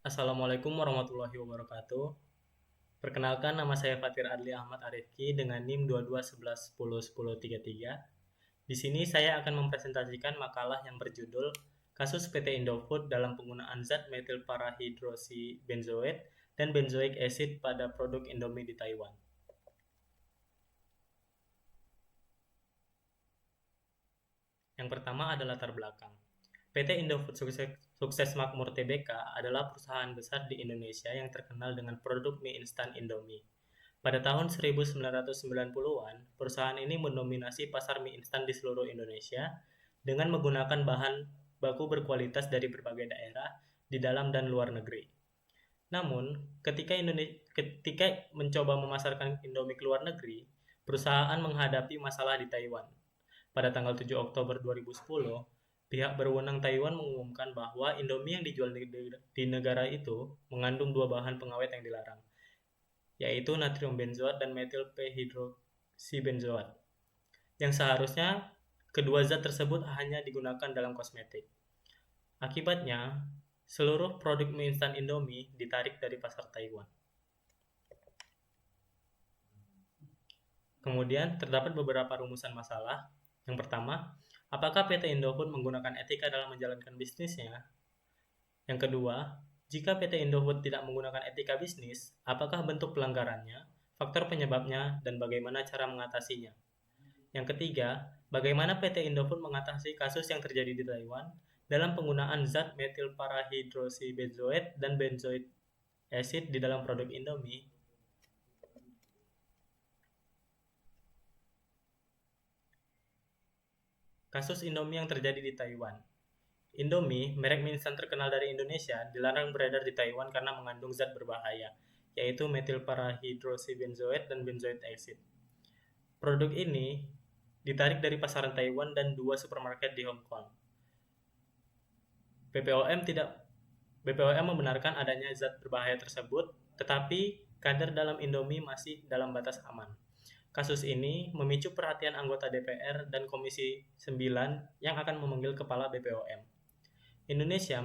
Assalamualaikum warahmatullahi wabarakatuh. Perkenalkan, nama saya Fatir Adli Ahmad Arifki dengan NIM 2211101033. Di sini saya akan mempresentasikan makalah yang berjudul Kasus PT Indofood dalam penggunaan zat metil parahidroksibenzoat dan benzoic acid pada produk Indomie di Taiwan. Yang pertama adalah latar belakang. PT Indofood Sukses Makmur Tbk adalah perusahaan besar di Indonesia yang terkenal dengan produk mie instan Indomie. Pada tahun 1990-an, perusahaan ini mendominasi pasar mie instan di seluruh Indonesia dengan menggunakan bahan baku berkualitas dari berbagai daerah di dalam dan luar negeri. Namun, ketika mencoba memasarkan Indomie ke luar negeri, perusahaan menghadapi masalah di Taiwan. Pada tanggal 7 Oktober 2010, pihak berwenang Taiwan mengumumkan bahwa Indomie yang dijual di negara itu mengandung dua bahan pengawet yang dilarang, yaitu natrium benzoat dan metil p-hidroksibenzoat, yang seharusnya kedua zat tersebut hanya digunakan dalam kosmetik. Akibatnya, seluruh produk mie instan Indomie ditarik dari pasar Taiwan. Kemudian, terdapat beberapa rumusan masalah. Yang pertama, apakah PT Indofood menggunakan etika dalam menjalankan bisnisnya? Yang kedua, jika PT Indofood tidak menggunakan etika bisnis, apakah bentuk pelanggarannya, faktor penyebabnya, dan bagaimana cara mengatasinya? Yang ketiga, bagaimana PT Indofood mengatasi kasus yang terjadi di Taiwan dalam penggunaan zat metil parahidroksibenzoat dan benzoic acid di dalam produk Indomie? Kasus Indomie yang terjadi di Taiwan. Indomie, merek mie instan terkenal dari Indonesia, dilarang beredar di Taiwan karena mengandung zat berbahaya, yaitu metil parahidroksibenzoat dan benzoic acid. Produk ini ditarik dari pasaran Taiwan dan dua supermarket di Hong Kong. BPOM tidak BPOM membenarkan adanya zat berbahaya tersebut, tetapi kadar dalam Indomie masih dalam batas aman. Kasus ini memicu perhatian anggota DPR dan Komisi 9 yang akan memanggil kepala BPOM. Indonesia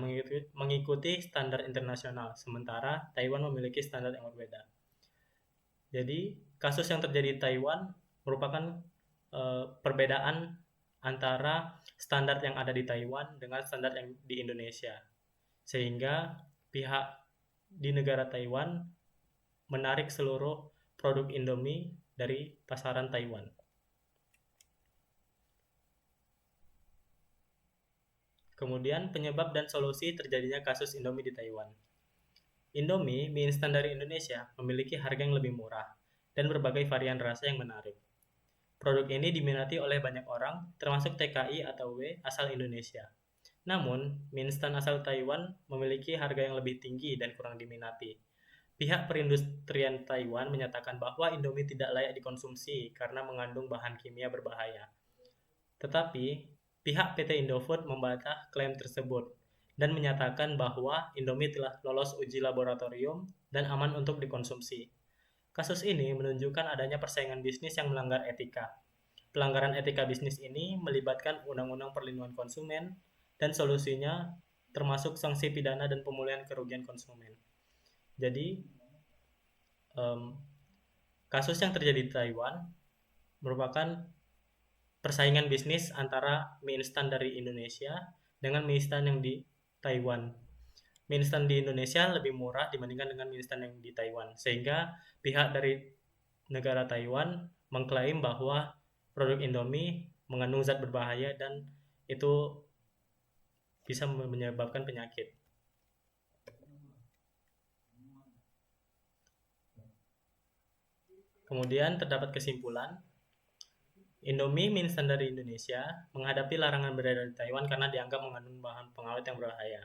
mengikuti standar internasional, sementara Taiwan memiliki standar yang berbeda. Jadi, kasus yang terjadi di Taiwan merupakan perbedaan antara standar yang ada di Taiwan dengan standar yang di Indonesia. Sehingga pihak di negara Taiwan menarik seluruh produk Indomie dari pasaran Taiwan. Kemudian penyebab dan solusi terjadinya kasus Indomie di Taiwan. Indomie, mie instan dari Indonesia, memiliki harga yang lebih murah dan berbagai varian rasa yang menarik. Produk ini diminati oleh banyak orang, termasuk TKI atau W asal Indonesia. Namun, mie instan asal Taiwan memiliki harga yang lebih tinggi dan kurang diminati. Pihak perindustrian Taiwan menyatakan bahwa Indomie tidak layak dikonsumsi karena mengandung bahan kimia berbahaya. Tetapi, pihak PT Indofood membantah klaim tersebut dan menyatakan bahwa Indomie telah lolos uji laboratorium dan aman untuk dikonsumsi. Kasus ini menunjukkan adanya persaingan bisnis yang melanggar etika. Pelanggaran etika bisnis ini melibatkan Undang-Undang Perlindungan Konsumen dan solusinya termasuk sanksi pidana dan pemulihan kerugian konsumen. Jadi, kasus yang terjadi di Taiwan merupakan persaingan bisnis antara mie instan dari Indonesia dengan mie instan yang di Taiwan. Mie instan di Indonesia lebih murah dibandingkan dengan mie instan yang di Taiwan, sehingga pihak dari negara Taiwan mengklaim bahwa produk Indomie mengandung zat berbahaya dan itu bisa menyebabkan penyakit. Kemudian terdapat kesimpulan, Indomie mie instan dari Indonesia menghadapi larangan beredar di Taiwan karena dianggap mengandung bahan pengawet yang berbahaya.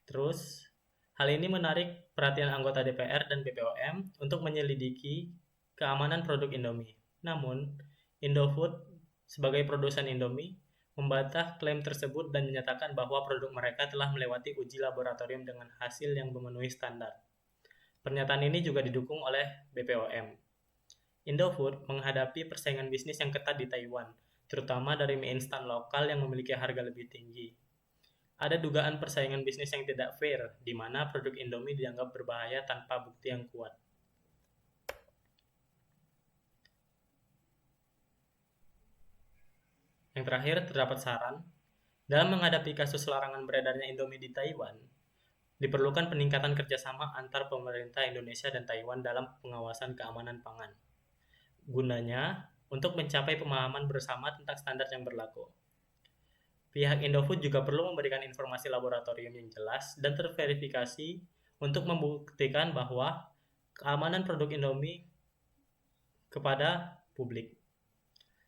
Terus, hal ini menarik perhatian anggota DPR dan BPOM untuk menyelidiki keamanan produk Indomie. Namun, Indofood sebagai produsen Indomie membantah klaim tersebut dan menyatakan bahwa produk mereka telah melewati uji laboratorium dengan hasil yang memenuhi standar. Pernyataan ini juga didukung oleh BPOM. Indofood menghadapi persaingan bisnis yang ketat di Taiwan, terutama dari mie instan lokal yang memiliki harga lebih tinggi. Ada dugaan persaingan bisnis yang tidak fair, di mana produk Indomie dianggap berbahaya tanpa bukti yang kuat. Yang terakhir, terdapat saran. Dalam menghadapi kasus larangan beredarnya Indomie di Taiwan, diperlukan peningkatan kerjasama antar pemerintah Indonesia dan Taiwan dalam pengawasan keamanan pangan. Gunanya, untuk mencapai pemahaman bersama tentang standar yang berlaku. Pihak Indofood juga perlu memberikan informasi laboratorium yang jelas dan terverifikasi untuk membuktikan bahwa keamanan produk Indomie kepada publik.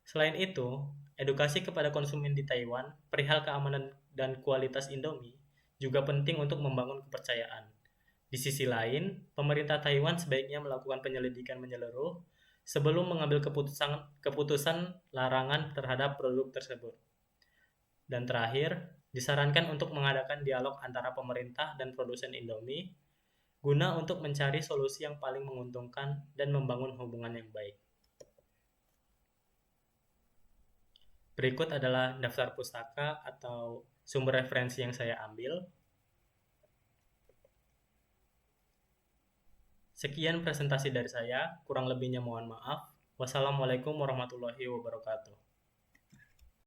Selain itu, edukasi kepada konsumen di Taiwan perihal keamanan dan kualitas Indomie juga penting untuk membangun kepercayaan. Di sisi lain, pemerintah Taiwan sebaiknya melakukan penyelidikan menyeluruh sebelum mengambil keputusan larangan terhadap produk tersebut. Dan terakhir, disarankan untuk mengadakan dialog antara pemerintah dan produsen Indomie guna untuk mencari solusi yang paling menguntungkan dan membangun hubungan yang baik. Berikut adalah daftar pustaka atau sumber referensi yang saya ambil. Sekian presentasi dari saya, kurang lebihnya mohon maaf. Wassalamualaikum warahmatullahi wabarakatuh.